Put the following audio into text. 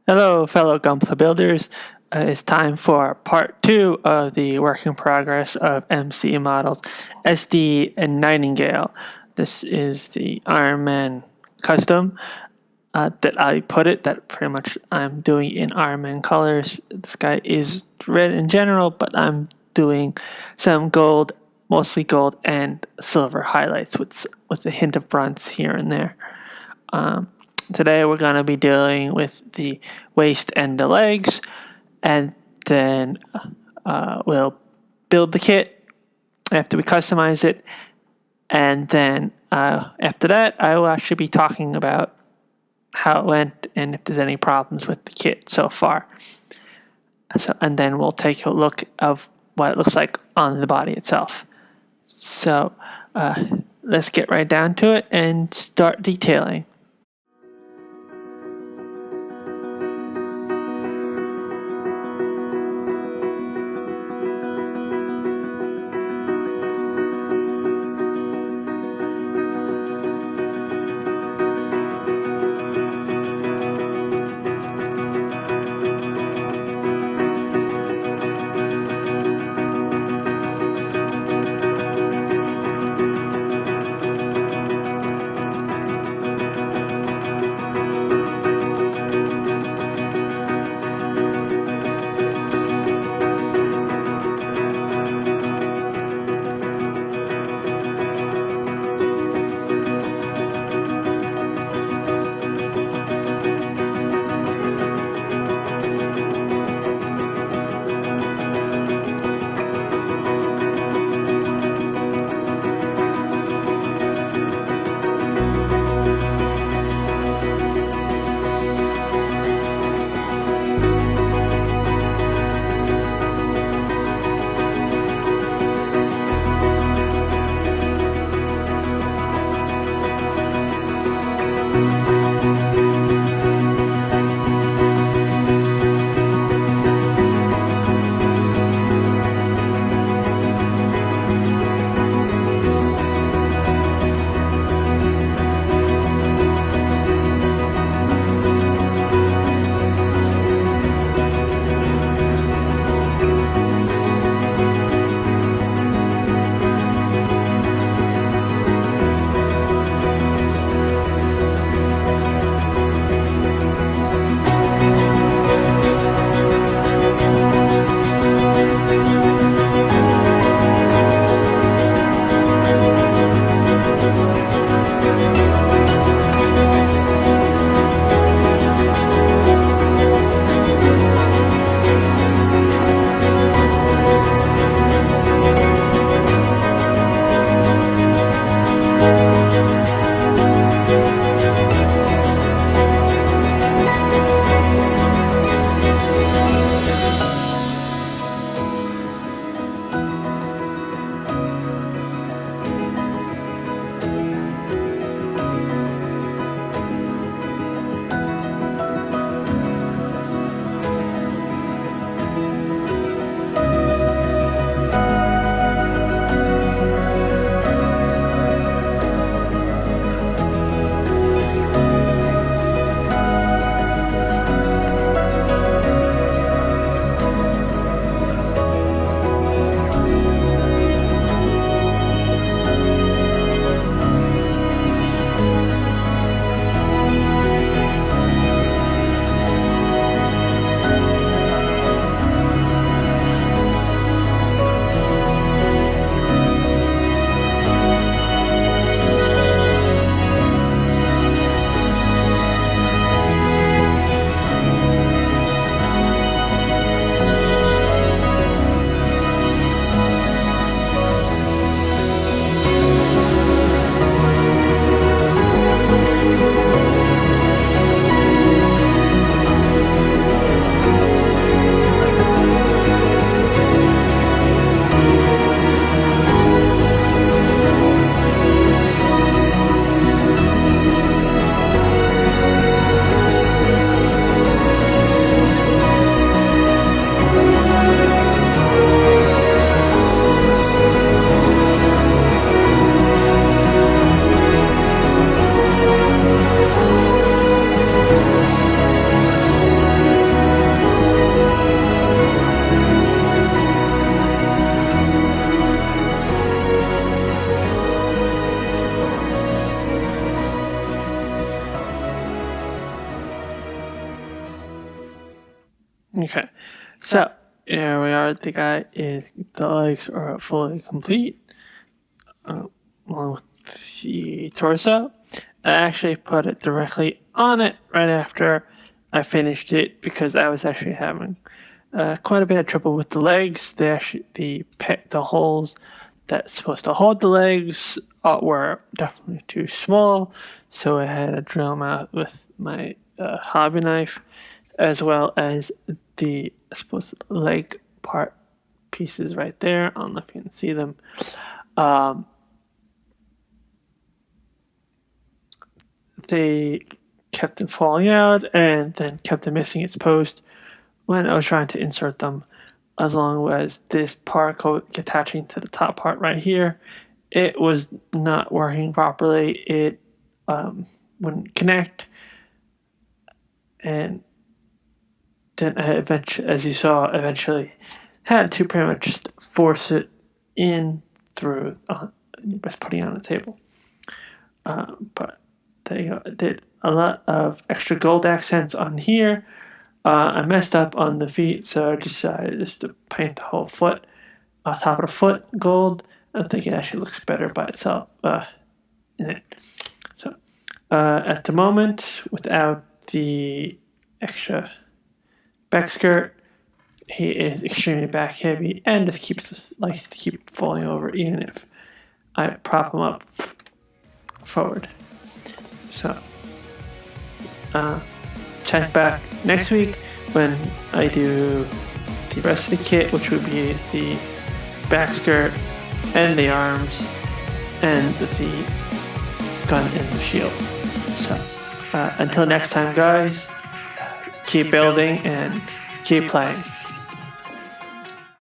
Hello, fellow Gunpla builders. It's time for part 2 of the work in progress of MC models SD and Nightingale. This is the Iron Man custom that I put it, that pretty much I'm doing in Iron Man colors. This guy is red in general, but I'm doing some gold, mostly gold and silver highlights with a hint of bronze here and there. Today we're going to be dealing with the waist and the legs, and then we'll build the kit after we customize it, and then after that I will actually be talking about how it went and if there's any problems with the kit so far. And then we'll take a look of what it looks like on the body itself. So let's get right down to it and start detailing. Okay, so here we are. The legs are fully complete, along with the torso. I actually put it directly on it right after I finished it because I was actually having quite a bit of trouble with the legs. The holes that's supposed to hold the legs were definitely too small, so I had to drill them out with my hobby knife, as well as the supposed leg part pieces right there. I don't know if you can see them. They kept them falling out and then kept them missing its post when I was trying to insert them, as long as this part attaching to the top part right here, it was not working properly. It wouldn't connect, and then I eventually, as you saw, eventually had to pretty much just force it in through by putting it on the table. But there you go. I did a lot of extra gold accents on here. I messed up on the feet, so I decided just to paint the whole foot, top of the foot gold. I think it actually looks better by itself in it. So at the moment, without the extra back skirt, he is extremely back heavy and just likes to keep falling over, even if I prop him up forward. So check back next week when I do the rest of the kit, which would be the back skirt and the arms and the gun and the shield. So until next time, guys, keep building and keep playing.